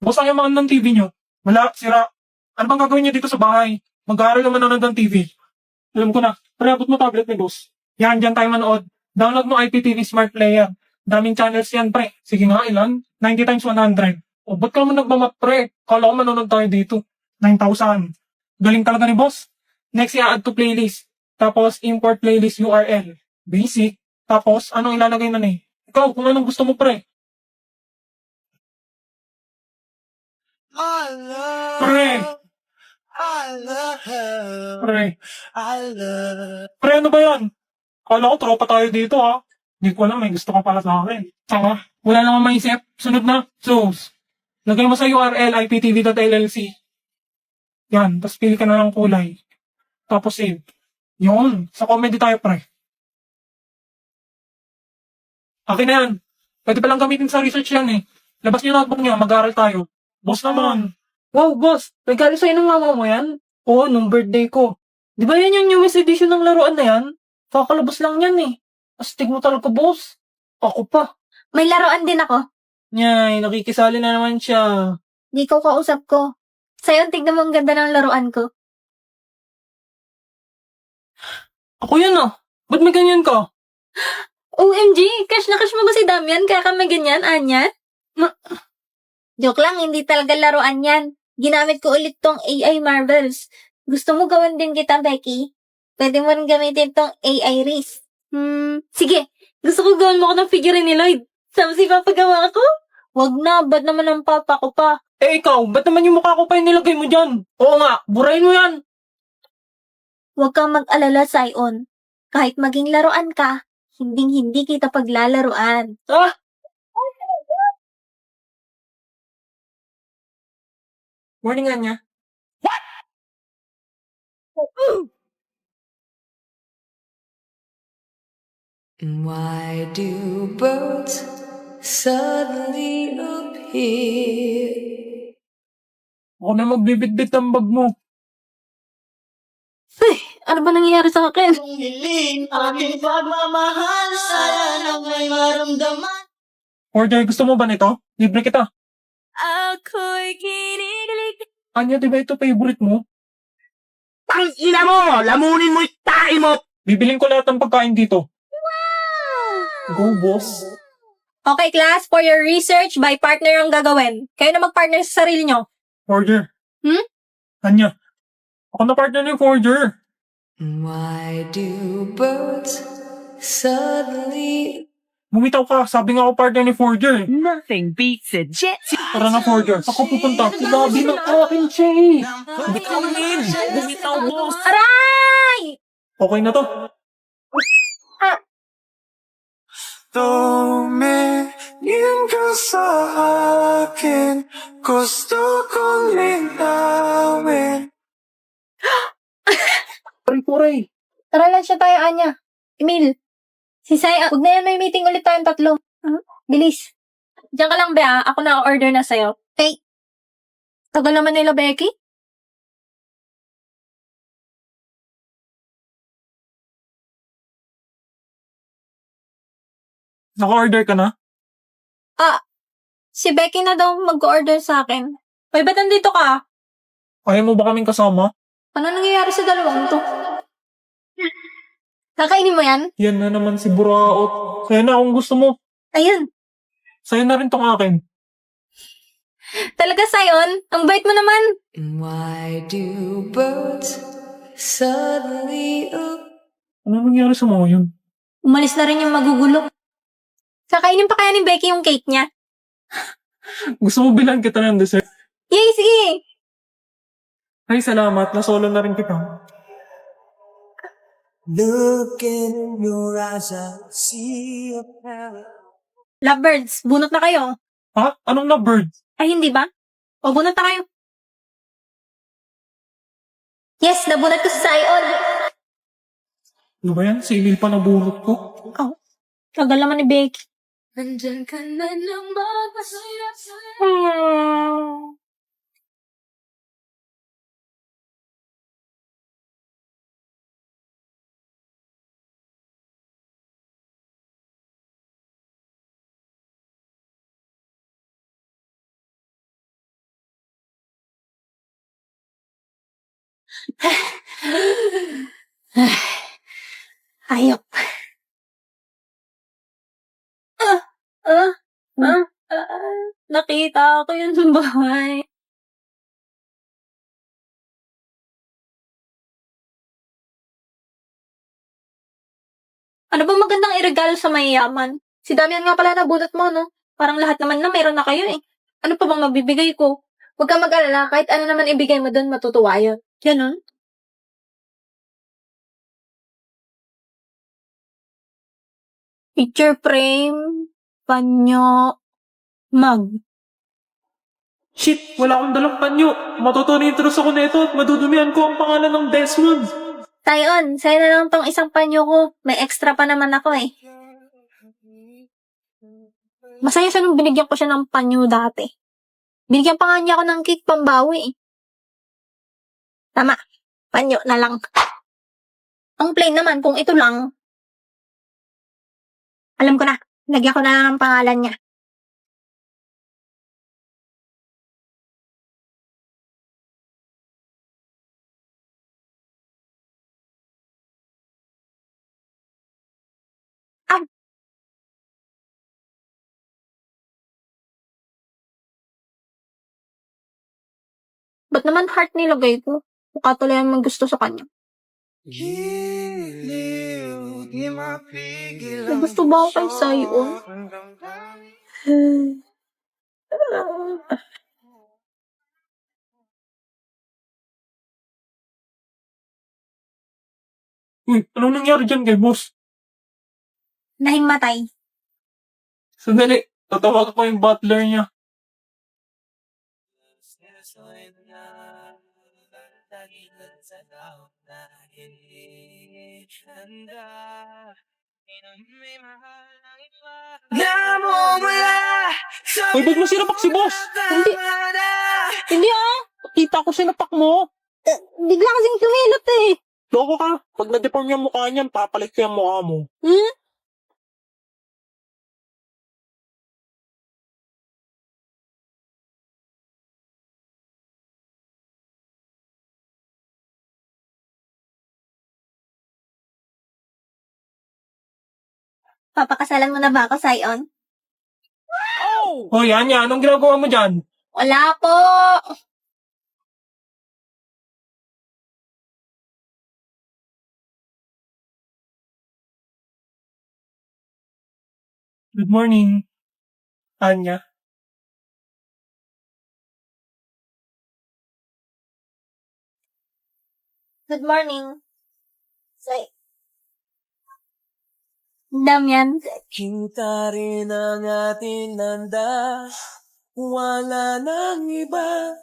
Boss, ang yaman ng TV nyo. Wala, sira. Ano bang gagawin nyo dito sa bahay? Mag-aaral naman nanonood ng TV. Alam ko na. Pre, abot mo tablet ni boss. Yan, dyan tayo manood. Download mo IPTV Smart Player. Daming channels yan, pre. Sige nga, ilan? 90 times 100. O, ba't ka naman nagmamat, pre? Kala ko manonood tayo dito. 9,000. Galing talaga ni boss. Next, i-add to playlist. Tapos, import playlist URL. Basic. Tapos, anong ilalagay na eh? Ikaw, kung anong gusto mo, pre. I love, Pre, I love, pre. I love. Pre, ano ba yan? Kala ko tropa tayo dito, ha? Hindi ko alam, may gusto ka pala sa akin. Tsaka, wala naman maisip. Sunod na. Sus. Lagay mo sa URL, iptv.llc. Yan, tapos pili ka na ng kulay. Tapos save. Yun, sa comedy tayo, pre. Akin na yan. Pwede palang gamitin sa research yan eh. Labas niyo notebook niyo, mag-aaral tayo. Boss naman. Wow, boss! Regalo sa'yo ng mama mo yan? Oo, nung birthday ko. Di ba yan yung newest edition ng laruan na yan? Kakalabas lang yan eh. Astig mo talaga, boss. Ako pa. May laruan din ako. Nyay, nakikisali na naman siya. Di ko kausap ko. Sa'yo, tignan mo ang ganda ng laruan ko. Ako yun ah. Ba't may ganyan ka? OMG! Crush na crush mo ba si Damian? Kaya ka may ganyan, Anya? Joke lang, hindi talaga laruan yan. Ginamit ko ulit tong AI Marvels. Gusto mo gawin din kita, Becky? Pwede mo rin gamitin tong AI Riz. Sige. Gusto ko gawin mo ako ng figure ni Lloyd. Tapos ipapagawa ko? Wag na, ba't naman ang papa ko pa? Eh ikaw, ba't naman yung mukha ko pa yung nilagay mo dyan? Oo nga, burahin mo yan. Huwag kang mag-alala, Sion. Kahit maging laruan ka, hindi kita paglalaruan. Ah! Morning nga niya. Why do birds suddenly appear? Ako na magbibitbit ng bag mo. Ano ba nangyayari sa akin? Kung hiling aking pagmamahal, sana may maramdaman. Order, gusto mo ba nito? Libre kita. Ako'y kinikilig. Anya, di ba ito favorite mo? Tang ina mo! Lamunin mo yung tae mo! Bibiling ko lahat ng pagkain dito. Go, boss. Okay, class, for your research, by partner ang gagawin. Kayo na mag-partner sa sarili nyo. Order. Hmm? Anya, ako na partner ni Forger. Why do birds suddenly... Bumitaw ka, sabi nga ako partner ni Forger. Nothing beats a jet. Tara na, Forger. Ako pupunta. Sinabi ng akin, Che. Bumitaw min. Bumitaw, boss. Aray! Okay na to. Tumingin ka sa akin, gusto kong linawin. Pare. Tara lang siya tayo, Anya. Emil. Si Sai, huwag na yan, may meeting ulit tayong tatlo. Bilis. Diyan ka lang, Bea. Ako na order na sa'yo. Okay. Tagal naman nila, Becky. Naka-order ka na? Si Becky na daw mag-order sa akin. Hoy, ba't nandito ka? Ayaw mo ba kaming kasama? Ano nangyayari sa dalawang to? Kakainin mo yan? Yan na naman si Buraot. Kaya na kung gusto mo. Ayun. Sa'yo na rin tong akin. Talaga, Sion? Ang bait mo naman. Why do birds suddenly Ano nangyari sa mga yun? Umalis na rin yung magugulo. Kakainin pa kaya ni Becky yung cake niya? Gusto mo bilan kita ng dessert? Yay, sige! Ay, salamat. Nasolo na rin kita. Looking in your eyes, I see a paradise. Lovebirds, bunot na kayo. Ha? Anong lovebird? Ay, hindi ba? O, bunot na kayo. Yes, nabunot ko sa Sion. Ano ba yan? Silil pa na bunot ko. Oh, tagal naman ni Becky. Nandyan ka na lang ba? Masaya sa'yo. Hmm. Ayok. Ah, ah, nakita ko yun sa bahay. Ano ba magandang iregalo sa mayayaman? Si Damian nga pala nabunot mo, no? Parang lahat naman na meron na kayo eh. Ano pa bang mabibigay ko? Huwag kang mag-alala, kahit ano naman ibigay mo doon, matutuwa yun. Ganun? Picture frame, panyo, mug. Shit, wala akong dalang panyo. Matutunin-intros ako nito at madudumihan ko ang pangalan ng Desmond. Tayon, sa'yo na lang tong isang panyo ko. May extra pa naman ako eh. Masaya siya nung binigyan ko siya ng panyo dati. Binigyan pa nga niya ako ng cake pambawi eh. Tama, panyo na lang. Ang plain naman, kung ito lang. Alam ko na, lagyan ko na lang ang pangalan niya. Ah! Ba't naman heart nilagay ko? Mukha tuloy ang gusto sa kanya. Giliw, di mapigil May gusto ba ako kay Sayon? Uy, anong nangyari dyan kay boss? Nahingmatay. Sandali, tatawag ko yung butler niya. Namumula sa Uy, ba't mo sinapak si boss? Hindi. Hindi ah. Kita ko sinapak mo. Bigla kasing tumilot eh. Loko ka. Pag na-deform yung mukha niyan, papalit ko yung mukha mo. Hmm? Papakasalan mo na ba ako, Sayon? Hoy, Anya, anong ginagawa mo dyan? Wala po. Good morning, Anya. Good morning. Say. Damian. Kita rin ang ating nanda. Wala nang iba.